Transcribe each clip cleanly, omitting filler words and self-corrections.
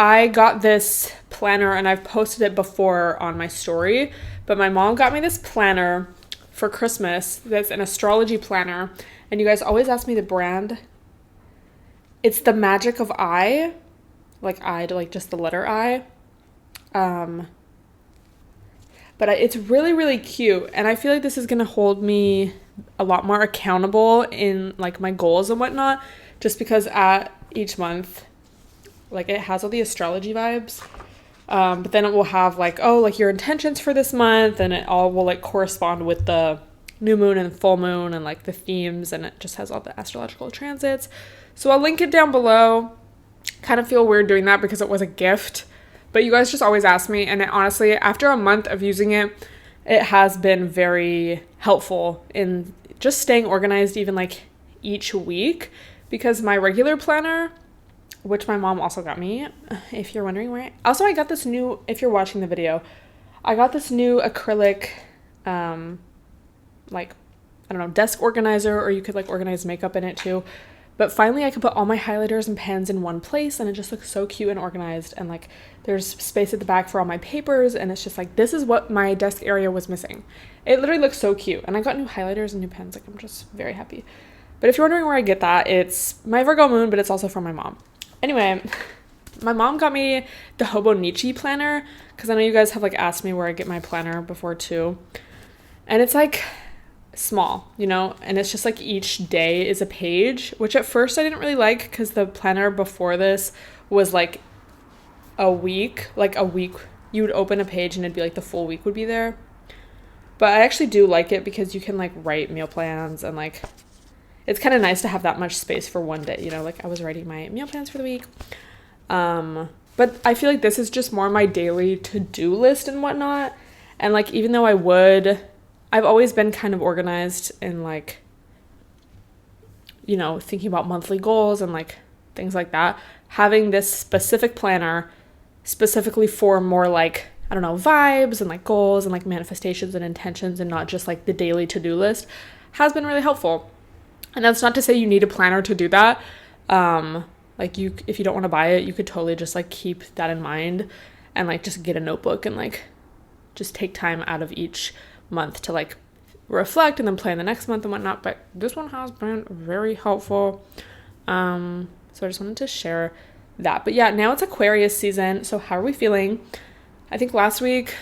I got this planner and I've posted it before on my story, but my mom got me this planner for Christmas that's an astrology planner, and you guys always ask me the brand. It's the Magic of I, like I to like just the letter I. But it's really, really cute, and I feel like this is going to hold me a lot more accountable in like my goals and whatnot, just because at each month, like it has all the astrology vibes. But then it will have like, oh, like your intentions for this month, and it all will like correspond with the new moon and full moon and like the themes, and it just has all the astrological transits. So I'll link it down below. Kind of feel weird doing that because it was a gift, but you guys just always ask me, and it, honestly, after a month of using it, it has been very helpful in just staying organized even like each week, because my regular planner, which my mom also got me, if you're wondering where I got this new, if you're watching the video, I got this new acrylic, like, I don't know, desk organizer, or you could like organize makeup in it too. But finally I could put all my highlighters and pens in one place, and it just looks so cute and organized, and like there's space at the back for all my papers, and it's just like, this is what my desk area was missing. It literally looks so cute, and I got new highlighters and new pens. Like, I'm just very happy. But if you're wondering where I get that, it's my Virgo moon, but it's also from my mom. Anyway, my mom got me the Hobonichi planner, because I know you guys have like asked me where I get my planner before too. And it's like small, you know, and it's just like each day is a page, which at first I didn't really like, because the planner before this was like a week you would open a page and it'd be like the full week would be there. But I actually do like it because you can like write meal plans, and like it's kind of nice to have that much space for one day, you know, like I was writing my meal plans for the week. But I feel like this is just more my daily to-do list and whatnot. And like, even though I've always been kind of organized in like, you know, thinking about monthly goals and like things like that, having this specific planner specifically for more like, I don't know, vibes and like goals and like manifestations and intentions, and not just like the daily to-do list, has been really helpful. And that's not to say you need a planner to do that. Like if you don't want to buy it, you could totally just like keep that in mind and like just get a notebook and like just take time out of each month to like reflect and then plan the next month and whatnot. But this one has been very helpful. So I just wanted to share that. But yeah, now it's Aquarius season. So how are we feeling? I think last week,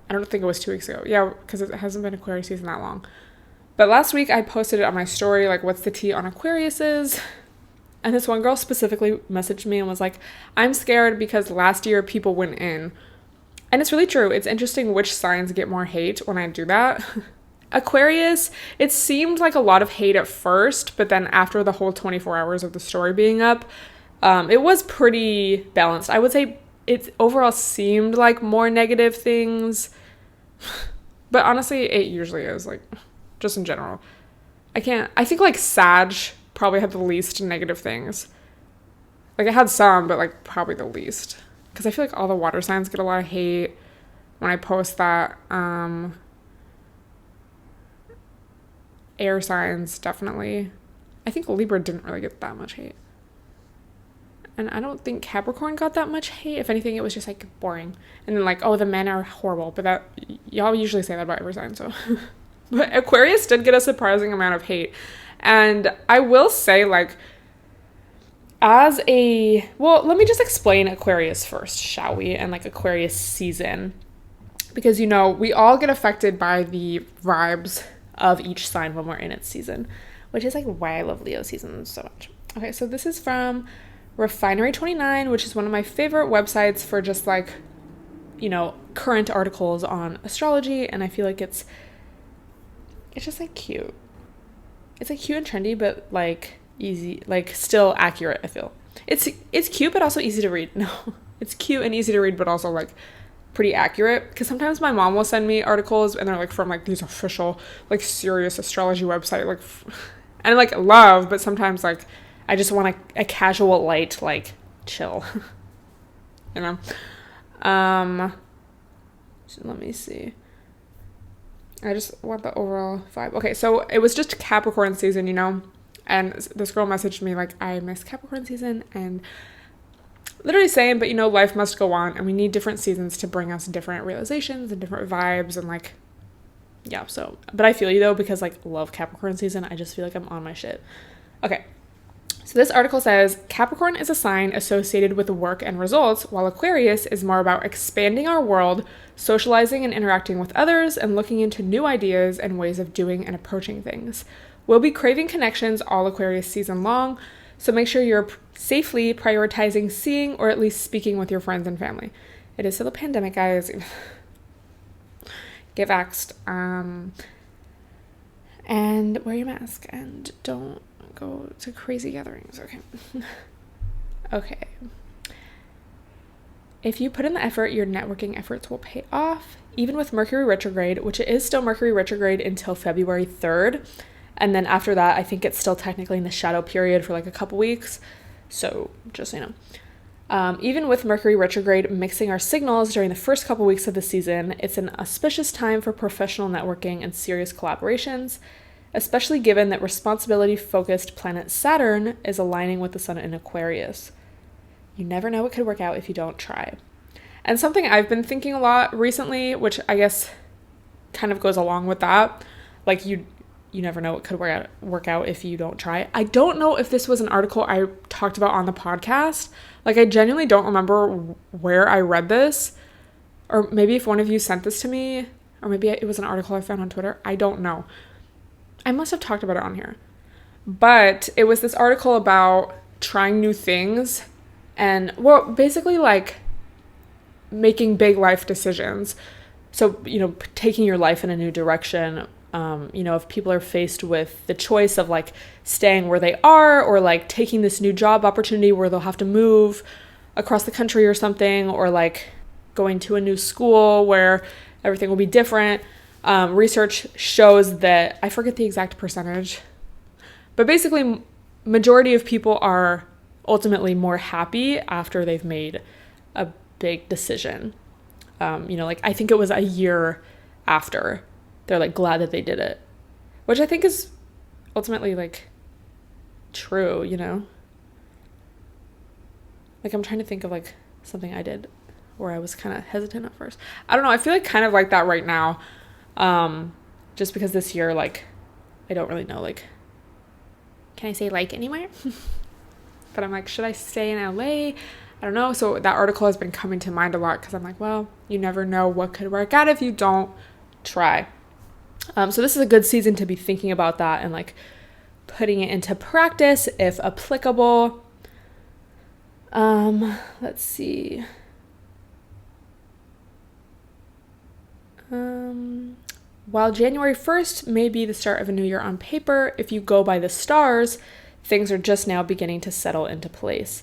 I don't think it was 2 weeks ago. Yeah, because it hasn't been Aquarius season that long. But last week I posted it on my story, like, what's the tea on Aquariuses? And this one girl specifically messaged me and was like, I'm scared because last year people went in. And it's really true. It's interesting which signs get more hate when I do that. Aquarius, it seemed like a lot of hate at first, but then after the whole 24 hours of the story being up, it was pretty balanced. I would say it overall seemed like more negative things. But honestly, it usually is, like, just in general. I think like Sag probably had the least negative things. Like, it had some, but like probably the least. Because I feel like all the water signs get a lot of hate when I post that. Air signs, definitely. I think Libra didn't really get that much hate. And I don't think Capricorn got that much hate. If anything, it was just like boring. And then like, oh, the men are horrible. But that, y'all usually say that about every sign, so. But Aquarius did get a surprising amount of hate. And I will say, like, let me just explain Aquarius first, shall we? And like Aquarius season. Because, you know, we all get affected by the vibes of each sign when we're in its season, which is like why I love Leo season so much. Okay, so this is from Refinery29, which is one of my favorite websites for just like, you know, current articles on astrology. And I feel like it's just like cute. It's like cute and trendy, but like easy, like still accurate, I feel. It's cute, but also easy to read. No, it's cute and easy to read, but also like pretty accurate. Because sometimes my mom will send me articles and they're like from like these official, like serious astrology website, like, and I like love, but sometimes like I just want a casual, light, like chill, you know? So let me see. I just want the overall vibe. Okay, so it was just Capricorn season, you know? And this girl messaged me like, I miss Capricorn season. And literally saying, but life must go on, and we need different seasons to bring us different realizations and different vibes, and like, yeah, so, but I feel you though, because like, love Capricorn season. I just feel like I'm on my shit. Okay. So this article says, Capricorn is a sign associated with work and results, while Aquarius is more about expanding our world, socializing and interacting with others, and looking into new ideas and ways of doing and approaching things. We'll be craving connections all Aquarius season long, so make sure you're safely prioritizing seeing or at least speaking with your friends and family. It is still a pandemic, guys. Get vaxxed. And wear your mask and don't go to crazy gatherings. Okay. Okay. If you put in the effort, your networking efforts will pay off. Even with Mercury retrograde, which it is still Mercury retrograde until February 3rd. And then after that, I think it's still technically in the shadow period for like a couple weeks. So just so you know. Even with Mercury retrograde mixing our signals during the first couple weeks of the season, it's an auspicious time for professional networking and serious collaborations, especially given that responsibility-focused planet Saturn is aligning with the sun in Aquarius. You never know what could work out if you don't try. And something I've been thinking a lot recently, which I guess kind of goes along with that, like you never know what could work out if you don't try. I don't know if this was an article I talked about on the podcast. Like, I genuinely don't remember where I read this, or maybe if one of you sent this to me, or maybe it was an article I found on Twitter. I don't know. I must have talked about it on here. But it was this article about trying new things and, well, basically like making big life decisions. So, taking your life in a new direction. If people are faced with the choice of like staying where they are or like taking this new job opportunity where they'll have to move across the country or something, or like going to a new school where everything will be different. Research shows that, I forget the exact percentage, but basically majority of people are ultimately more happy after they've made a big decision. Like I think it was a year after they're like glad that they did it, which I think is ultimately like true, Like I'm trying to think of like something I did where I was kind of hesitant at first. I don't know. I feel like kind of like that right now. Just because this year, like, I don't really know, like, can I say like anymore? But I'm like, should I stay in LA? I don't know. So that article has been coming to mind a lot because I'm like, well, you never know what could work out if you don't try. So this is a good season to be thinking about that and like putting it into practice if applicable. Let's see. While January 1st may be the start of a new year on paper, if you go by the stars, things are just now beginning to settle into place.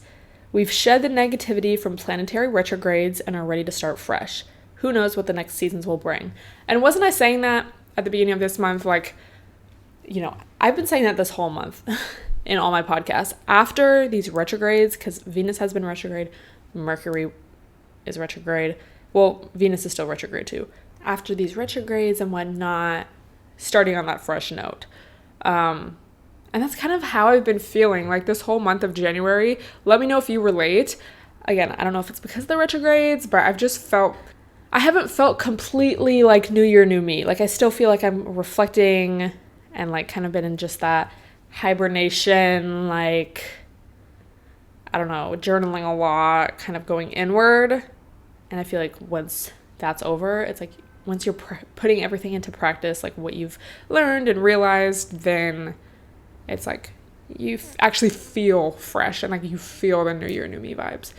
We've shed the negativity from planetary retrogrades and are ready to start fresh. Who knows what the next seasons will bring? And wasn't I saying that at the beginning of this month? Like, I've been saying that this whole month in all my podcasts. After these retrogrades, because Venus has been retrograde, Mercury is retrograde. Well, Venus is still retrograde too. After these retrogrades and whatnot, starting on that fresh note. And that's kind of how I've been feeling like this whole month of January. Let me know if you relate. Again, I don't know if it's because of the retrogrades, but I haven't felt completely like new year, new me. Like I still feel like I'm reflecting and like kind of been in just that hibernation, like, I don't know, journaling a lot, kind of going inward. And I feel like once that's over, it's like once you're putting everything into practice, like what you've learned and realized, then it's like you actually feel fresh and like you feel the new year, new me vibes.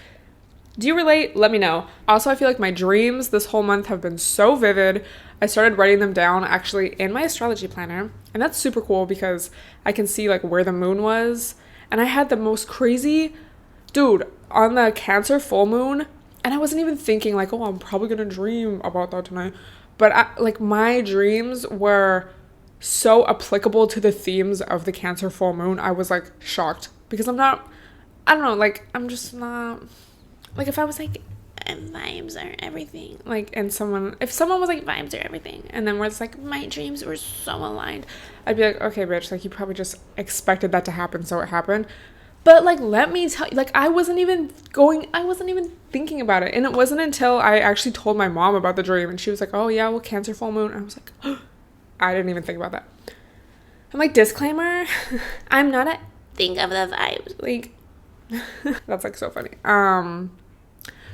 Do you relate? Let me know. Also, I feel like my dreams this whole month have been so vivid. I started writing them down actually in my astrology planner, and that's super cool because I can see like where the moon was. And I had the most crazy, dude, on the Cancer full moon, and I wasn't even thinking like, oh, I'm probably gonna dream about that tonight. But like my dreams were so applicable to the themes of the Cancer full moon. I was like shocked because I'm just not, like if I was like, vibes are everything, like, and if someone was like, vibes are everything, and then where it's like, my dreams were so aligned, I'd be like, okay, bitch, like you probably just expected that to happen, so it happened. But like, let me tell you, like, I wasn't even thinking about it. And it wasn't until I actually told my mom about the dream and she was like, oh yeah, well, Cancer full moon. I was like, oh, I didn't even think about that. I'm like, disclaimer, I'm not a think of the vibes. Like, that's like so funny.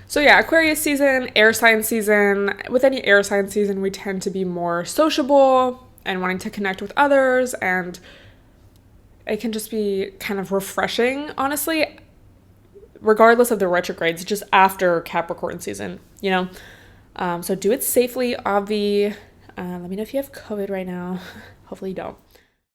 So yeah, Aquarius season, air sign season. With any air sign season, we tend to be more sociable and wanting to connect with others, and it can just be kind of refreshing, honestly, regardless of the retrogrades, just after Capricorn season, you know? So do it safely, Avi. Let me know if you have COVID right now. Hopefully you don't.